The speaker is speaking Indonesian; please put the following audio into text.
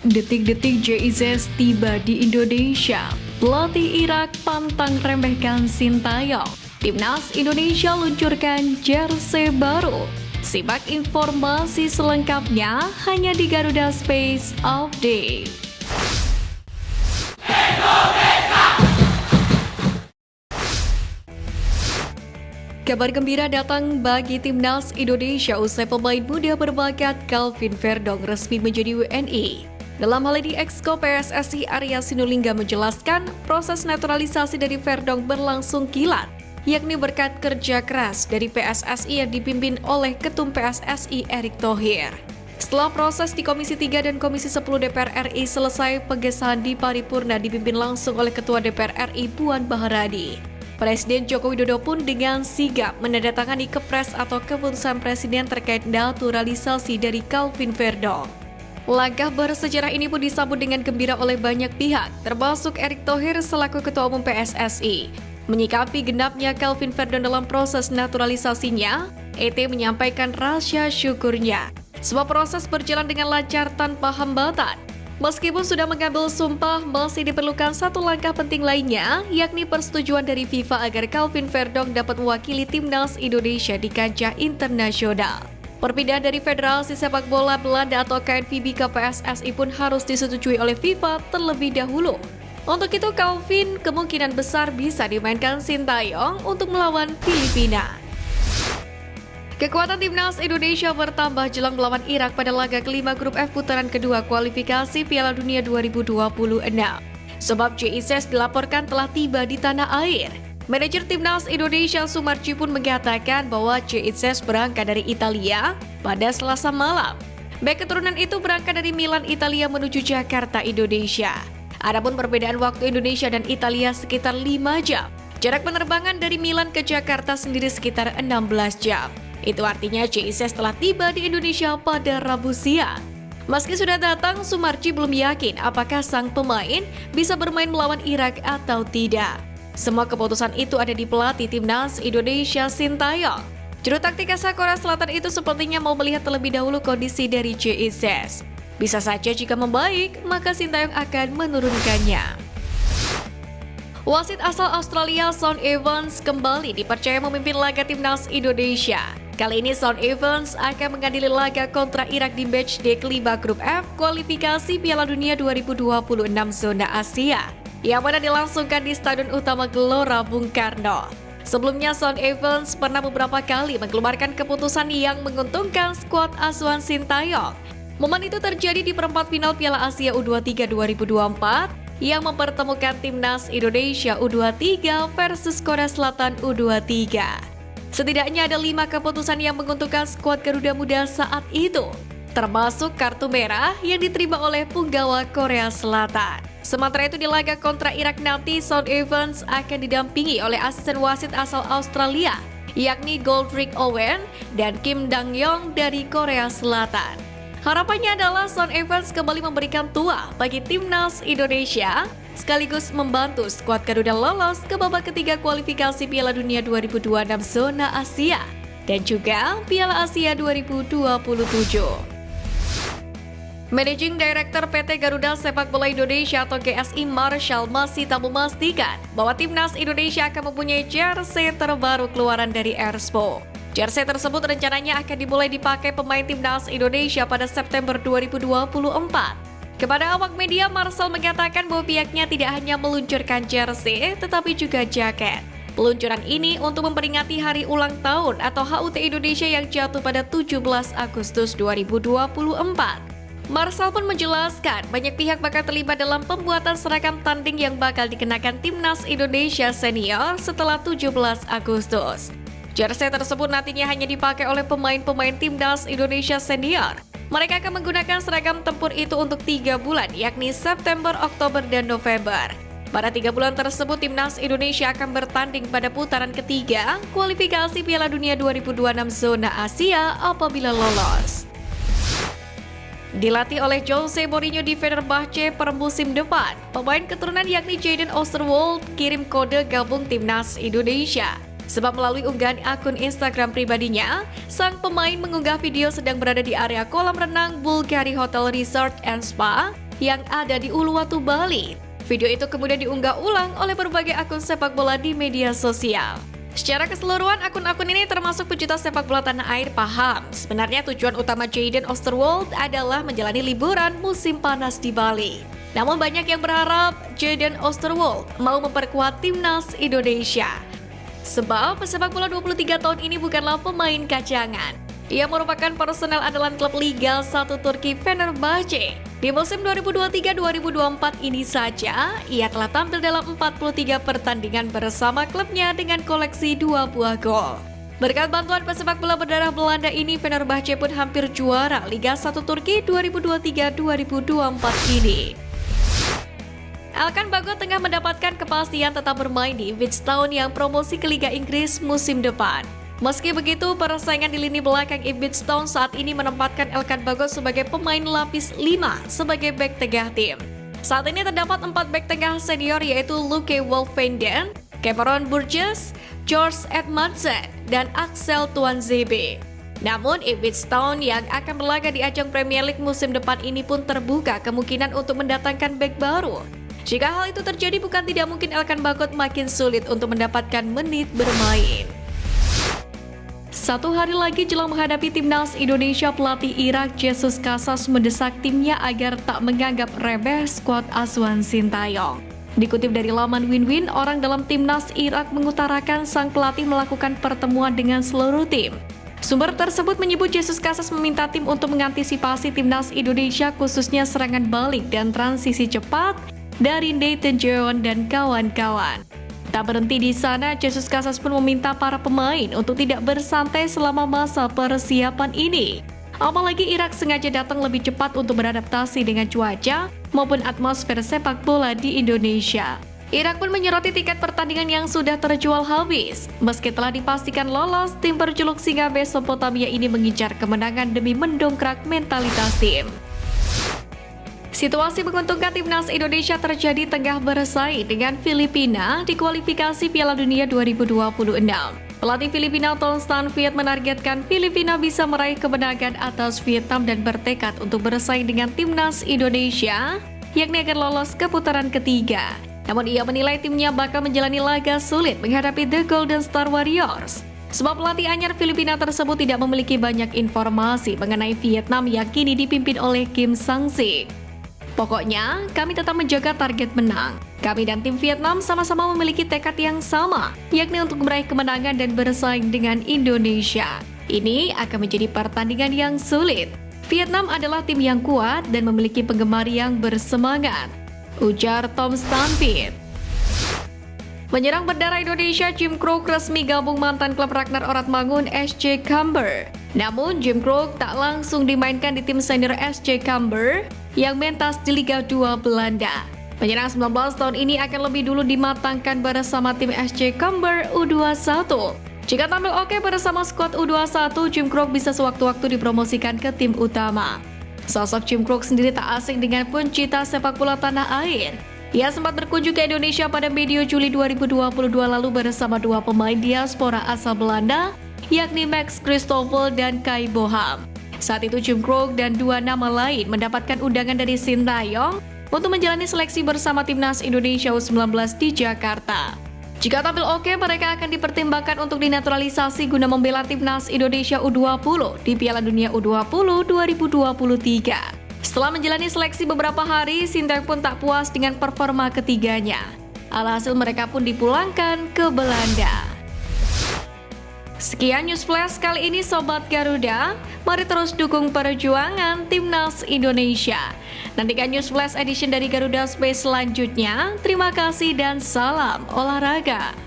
Detik-detik JIZ tiba di Indonesia. Pelatih Irak pantang remehkan Sintayong. Timnas Indonesia luncurkan jersey baru. Simak informasi selengkapnya hanya di Garuda Space Update. Kabar gembira datang bagi Timnas Indonesia usai pemain muda berbakat Calvin Verdong resmi menjadi WNI. Dalam hal ini, Exco PSSI Arya Sinulinga menjelaskan proses naturalisasi dari Verdong berlangsung kilat, yakni berkat kerja keras dari PSSI yang dipimpin oleh Ketum PSSI Erick Thohir. Setelah proses di Komisi 3 dan Komisi 10 DPR RI selesai, pengesahan di paripurna dipimpin langsung oleh Ketua DPR RI Puan Maharani. Presiden Joko Widodo pun dengan sigap menandatangani kepres atau keputusan presiden terkait naturalisasi dari Calvin Verdong. Langkah bersejarah ini pun disambut dengan gembira oleh banyak pihak, termasuk Erick Thohir selaku Ketua Umum PSSI. Menyikapi genapnya Calvin Verdong dalam proses naturalisasinya, ET menyampaikan rasa syukurnya. Semua proses berjalan dengan lancar tanpa hambatan. Meskipun sudah mengambil sumpah, masih diperlukan satu langkah penting lainnya, yakni persetujuan dari FIFA agar Calvin Verdong dapat mewakili Timnas Indonesia di kancah internasional. Perpindahan dari Federasi Sepak Bola Belanda atau KNVB ke PSSI pun harus disetujui oleh FIFA terlebih dahulu. Untuk itu, Calvin kemungkinan besar bisa dimainkan Sintayong untuk melawan Filipina. Kekuatan Timnas Indonesia bertambah jelang melawan Irak pada laga kelima Grup F putaran kedua kualifikasi Piala Dunia 2026. Sebab JIZ dilaporkan telah tiba di tanah air. Manajer Timnas Indonesia Sumarji pun mengatakan bahwa JIZ berangkat dari Italia pada Selasa malam. Bek keturunan itu berangkat dari Milan, Italia menuju Jakarta, Indonesia. Adapun perbedaan waktu Indonesia dan Italia sekitar 5 jam. Jarak penerbangan dari Milan ke Jakarta sendiri sekitar 16 jam. Itu artinya JIZ telah tiba di Indonesia pada Rabu siang. Meski sudah datang, Sumarji belum yakin apakah sang pemain bisa bermain melawan Irak atau tidak. Semua keputusan itu ada di pelatih Timnas Indonesia Sintayong. Juru taktik asal Korea Selatan itu sepertinya mau melihat terlebih dahulu kondisi dari JIZ. Bisa saja jika membaik, maka Sintayong akan menurunkannya. Wasit asal Australia Shaun Evans kembali dipercaya memimpin laga Timnas Indonesia. Kali ini Shaun Evans akan mengadili laga kontra Irak di matchday kelima Grup F kualifikasi Piala Dunia 2026 zona Asia, yang mana dilangsungkan di Stadion Utama Gelora Bung Karno. Sebelumnya, Shaun Evans pernah beberapa kali mengeluarkan keputusan yang menguntungkan skuad asuhan Sintayong. Momen itu terjadi di perempat final Piala Asia U23 2024 yang mempertemukan Timnas Indonesia U23 versus Korea Selatan U23. Setidaknya ada 5 keputusan yang menguntungkan skuad Garuda Muda saat itu, termasuk kartu merah yang diterima oleh punggawa Korea Selatan. Sementara itu di laga kontra Irak nanti, Shaun Evans akan didampingi oleh asisten wasit asal Australia, yakni Goldrick Owen dan Kim Dang-yong dari Korea Selatan. Harapannya adalah Shaun Evans kembali memberikan tuah bagi Timnas Indonesia, sekaligus membantu skuad Garuda lolos ke babak ketiga kualifikasi Piala Dunia 2026 zona Asia dan juga Piala Asia 2027. Managing Director PT Garuda Sepak Bola Indonesia atau GSI Marshall masih tak memastikan bahwa Timnas Indonesia akan mempunyai jersey terbaru keluaran dari Erspo. Jersey tersebut rencananya akan dimulai dipakai pemain Timnas Indonesia pada September 2024. Kepada awak media, Marshall mengatakan bahwa pihaknya tidak hanya meluncurkan jersey, tetapi juga jaket. Peluncuran ini untuk memperingati hari ulang tahun atau HUT Indonesia yang jatuh pada 17 Agustus 2024. Marshall pun menjelaskan banyak pihak bakal terlibat dalam pembuatan seragam tanding yang bakal dikenakan Timnas Indonesia senior setelah 17 Agustus. Jersey tersebut nantinya hanya dipakai oleh pemain-pemain Timnas Indonesia senior. Mereka akan menggunakan seragam tempur itu untuk 3 bulan, yakni September, Oktober, dan November. Pada 3 bulan tersebut, Timnas Indonesia akan bertanding pada putaran ketiga kualifikasi Piala Dunia 2026 zona Asia apabila lolos. Dilatih oleh Jose Mourinho di Fenerbahce per musim depan, pemain keturunan yakni Jadon Oosterwolde kirim kode gabung Timnas Indonesia. Sebab melalui unggahan akun Instagram pribadinya, sang pemain mengunggah video sedang berada di area kolam renang Bulgari Hotel Resort and Spa yang ada di Uluwatu, Bali. Video itu kemudian diunggah ulang oleh berbagai akun sepak bola di media sosial. Secara keseluruhan, akun-akun ini termasuk pecinta sepak bola tanah air paham. Sebenarnya tujuan utama Jayden Oosterwolde adalah menjalani liburan musim panas di Bali. Namun banyak yang berharap Jayden Oosterwolde mau memperkuat timnas Indonesia. Sebab pesepak bola 23 tahun ini bukanlah pemain kacangan. Ia merupakan personel andalan klub Liga 1 Turki Fenerbahce. Di musim 2023-2024 ini saja, ia telah tampil dalam 43 pertandingan bersama klubnya dengan koleksi 2 buah gol. Berkat bantuan pesepak bola berdarah Belanda ini, Fenerbahce pun hampir juara Liga 1 Turki 2023-2024 ini. Alkan Bagot tengah mendapatkan kepastian tetap bermain di Ipswich Town yang promosi ke Liga Inggris musim depan. Meski begitu, persaingan di lini belakang Ipswich Town saat ini menempatkan Alkan Bagot sebagai pemain lapis 5 sebagai bek tengah tim. Saat ini terdapat 4 bek tengah senior yaitu Luke Wolfenden, Cameron Burgess, George Edmondson, dan Axel Tuanzebe. Namun Ipswich Town yang akan berlaga di ajang Premier League musim depan ini pun terbuka kemungkinan untuk mendatangkan bek baru. Jika hal itu terjadi, bukan tidak mungkin Alkan Bagot makin sulit untuk mendapatkan menit bermain. Satu hari lagi jelang menghadapi timnas Indonesia, pelatih Irak Jesus Casas mendesak timnya agar tak menganggap remeh skuad asuhan Sintayong. Dikutip dari laman Win-Win, orang dalam timnas Irak mengutarakan sang pelatih melakukan pertemuan dengan seluruh tim. Sumber tersebut menyebut Jesus Casas meminta tim untuk mengantisipasi timnas Indonesia khususnya serangan balik dan transisi cepat dari Nathan John dan kawan-kawan. Tak berhenti di sana, Jesus Casas pun meminta para pemain untuk tidak bersantai selama masa persiapan ini. Apalagi Irak sengaja datang lebih cepat untuk beradaptasi dengan cuaca maupun atmosfer sepak bola di Indonesia. Irak pun menyoroti tiket pertandingan yang sudah terjual habis. Meski telah dipastikan lolos, tim berjuluk Singa Mesopotamia ini mengincar kemenangan demi mendongkrak mentalitas tim. Situasi menguntungkan timnas Indonesia terjadi tengah bersaing dengan Filipina di kualifikasi Piala Dunia 2026. Pelatih Filipina Ton Stanfield menargetkan Filipina bisa meraih kemenangan atas Vietnam dan bertekad untuk bersaing dengan timnas Indonesia, yakni akan lolos ke putaran ketiga. Namun ia menilai timnya bakal menjalani laga sulit menghadapi The Golden Star Warriors. Sebab pelatih anyar Filipina tersebut tidak memiliki banyak informasi mengenai Vietnam yang kini dipimpin oleh Kim Sang-sik. Pokoknya, kami tetap menjaga target menang. Kami dan tim Vietnam sama-sama memiliki tekad yang sama, yakni untuk meraih kemenangan dan bersaing dengan Indonesia. Ini akan menjadi pertandingan yang sulit. Vietnam adalah tim yang kuat dan memiliki penggemar yang bersemangat, ujar Tom Stanfield. Penyerang berdarah Indonesia Jim Kruk resmi gabung mantan klub Ragnar Oratmangun SC Cambuur. Namun Jim Kruk tak langsung dimainkan di tim senior SC Cambuur yang mentas di Liga 2 Belanda. Penyerang 19 tahun ini akan lebih dulu dimatangkan bersama tim SC Cambuur U21. Jika tampil oke bersama skuad U21, Jim Kruk bisa sewaktu-waktu dipromosikan ke tim utama. Sosok Jim Kruk sendiri tak asing dengan pencipta sepak bola tanah air. Ia sempat berkunjung ke Indonesia pada medio Juli 2022 lalu bersama 2 pemain diaspora asal Belanda, yakni Max Christoffel dan Kai Boham. Saat itu Jim Kruk dan 2 nama lain mendapatkan undangan dari Sintayong untuk menjalani seleksi bersama timnas Indonesia U19 di Jakarta. Jika tampil oke, mereka akan dipertimbangkan untuk dinaturalisasi guna membela timnas Indonesia U20 di Piala Dunia U20 2023. Setelah menjalani seleksi beberapa hari, Sintayong pun tak puas dengan performa ketiganya. Alhasil mereka pun dipulangkan ke Belanda. Sekian News Flash kali ini Sobat Garuda. Mari terus dukung perjuangan timnas Indonesia. Nantikan News Flash edition dari Garuda Space selanjutnya. Terima kasih dan salam olahraga.